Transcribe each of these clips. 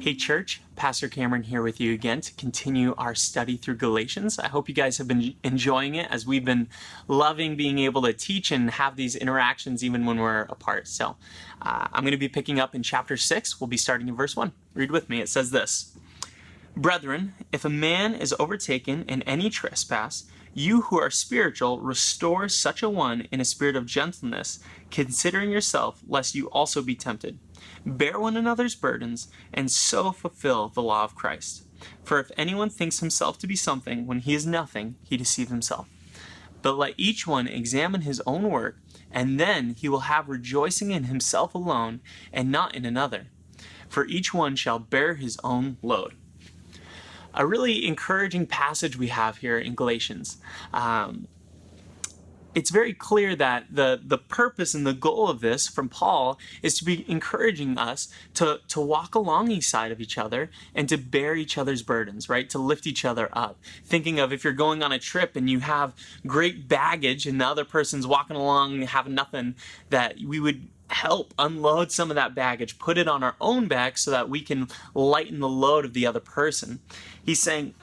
Hey church, Pastor Cameron here with you again to continue our study through Galatians. I hope you guys have been enjoying it as we've been loving being able to teach and have these interactions even when we're apart. So I'm going to be picking up in chapter 6. We'll be starting in verse 1. Read with me. It says this: Brethren, if a man is overtaken in any trespass, you who are spiritual, restore such a one in a spirit of gentleness, considering yourself, lest you also be tempted. Bear one another's burdens, and so fulfill the law of Christ. For if anyone thinks himself to be something when he is nothing, he deceives himself. But let each one examine his own work, and then he will have rejoicing in himself alone, and not in another. For each one shall bear his own load. A really encouraging passage we have here in Galatians. It's very clear that the purpose and the goal of this from Paul is to be encouraging us to walk alongside of each other and to bear each other's burdens, right? To lift each other up. Thinking of if you're going on a trip and you have great baggage and the other person's walking along and have nothing, that we would help unload some of that baggage, put it on our own back so that we can lighten the load of the other person. He's saying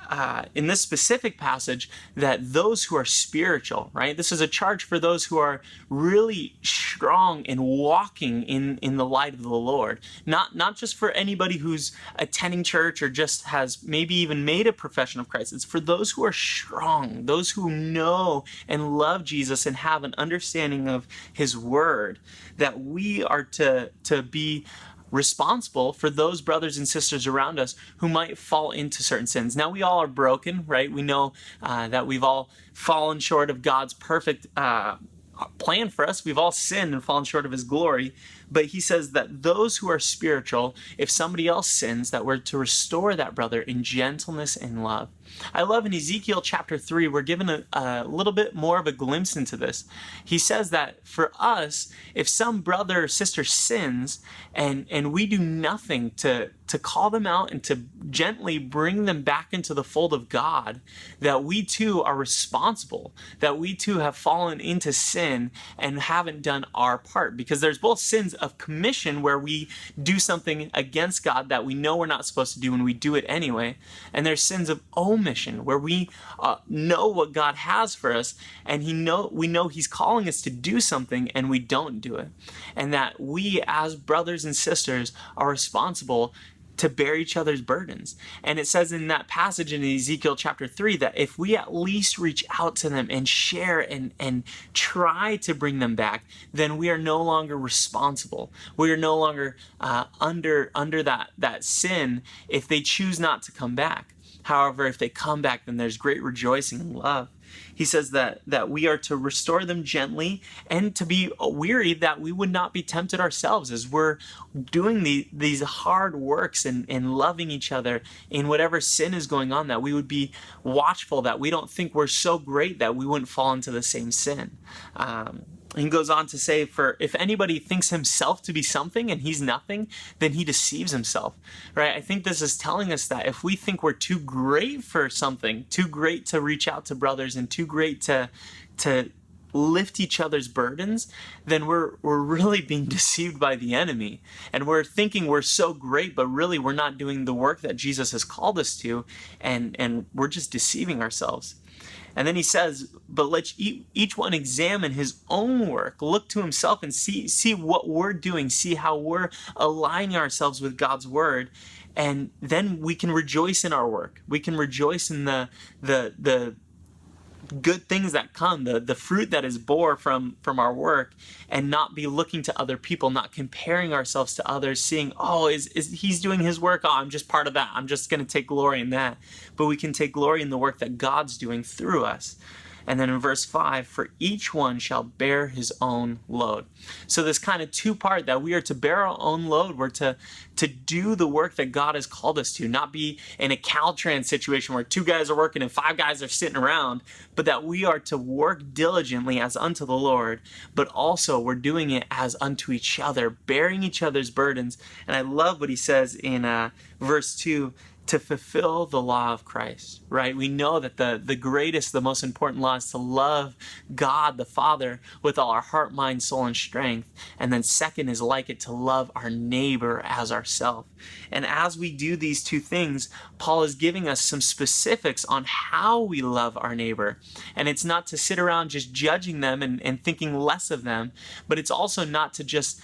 in this specific passage that those who are spiritual, right? This is a charge for those who are really strong in walking in the light of the Lord. Not just for anybody who's attending church or just has maybe even made a profession of Christ. It's for those who are strong, those who know and love Jesus and have an understanding of his word, that we are to be responsible for those brothers and sisters around us who might fall into certain sins. Now, we all are broken, right? We know that we've all fallen short of God's perfect plan for us. We've all sinned and fallen short of his glory. But he says that those who are spiritual, if somebody else sins, that we're to restore that brother in gentleness and love. I love in Ezekiel chapter 3, we're given a little bit more of a glimpse into this. He says that for us, if some brother or sister sins and we do nothing to call them out and to gently bring them back into the fold of God, that we too are responsible, that we too have fallen into sin and haven't done our part. Because there's both sins of commission where we do something against God that we know we're not supposed to do and we do it anyway. And there's sins of omission where we know what God has for us and we know he's calling us to do something and we don't do it. And that we as brothers and sisters are responsible to bear each other's burdens. And it says in that passage in Ezekiel chapter 3 that if we at least reach out to them and share and try to bring them back, then we are no longer responsible. We are no longer under that sin if they choose not to come back. However, if they come back, then there's great rejoicing and love. He says that we are to restore them gently and to be weary that we would not be tempted ourselves as we're doing these hard works and loving each other in whatever sin is going on, that we would be watchful, that we don't think we're so great that we wouldn't fall into the same sin. He goes on to say, for if anybody thinks himself to be something and he's nothing, then he deceives himself, right? I think this is telling us that if we think we're too great for something, too great to reach out to brothers and too great to lift each other's burdens, then we're really being deceived by the enemy. And we're thinking we're so great, but really we're not doing the work that Jesus has called us to, and we're just deceiving ourselves. And then he says, but let each one examine his own work, look to himself and see what we're doing, see how we're aligning ourselves with God's word. And then we can rejoice in our work. We can rejoice in the good things that come, the fruit that is bore from our work, and not be looking to other people, not comparing ourselves to others, seeing, oh, is he's doing his work? Oh, I'm just part of that. I'm just going to take glory in that. But we can take glory in the work that God's doing through us. And then in verse 5, for each one shall bear his own load. So this kind of two-part that we are to bear our own load. We're to do the work that God has called us to, not be in a Caltrans situation where 2 guys are working and 5 guys are sitting around, but that we are to work diligently as unto the Lord, but also we're doing it as unto each other, bearing each other's burdens. And I love what he says in verse 2, to fulfill the law of Christ, right? We know that the greatest, the most important law is to love God the Father with all our heart, mind, soul, and strength. And then second is like it, to love our neighbor as ourselves. And as we do these two things, Paul is giving us some specifics on how we love our neighbor. And it's not to sit around just judging them and thinking less of them, but it's also not to just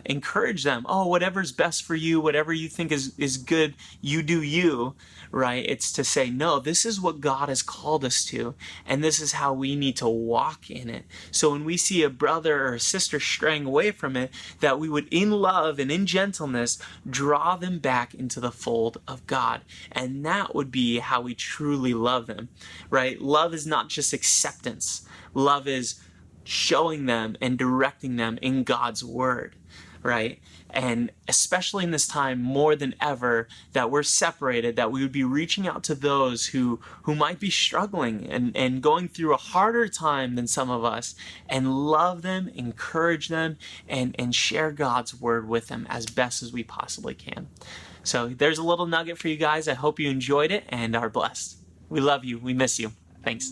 encourage them. Oh, whatever's best for you, whatever you think is good, you do you, right? It's to say, no, this is what God has called us to, and this is how we need to walk in it. So when we see a brother or a sister straying away from it, that we would, in love and in gentleness, draw them back into the fold of God. And that would be how we truly love them, right? Love is not just acceptance. Love is showing them and directing them in God's word, right? And especially in this time, more than ever, that we're separated, that we would be reaching out to those who might be struggling and going through a harder time than some of us, and love them, encourage them, and share God's word with them as best as we possibly can. So there's a little nugget for you guys. I hope you enjoyed it and are blessed. We love you. We miss you. Thanks.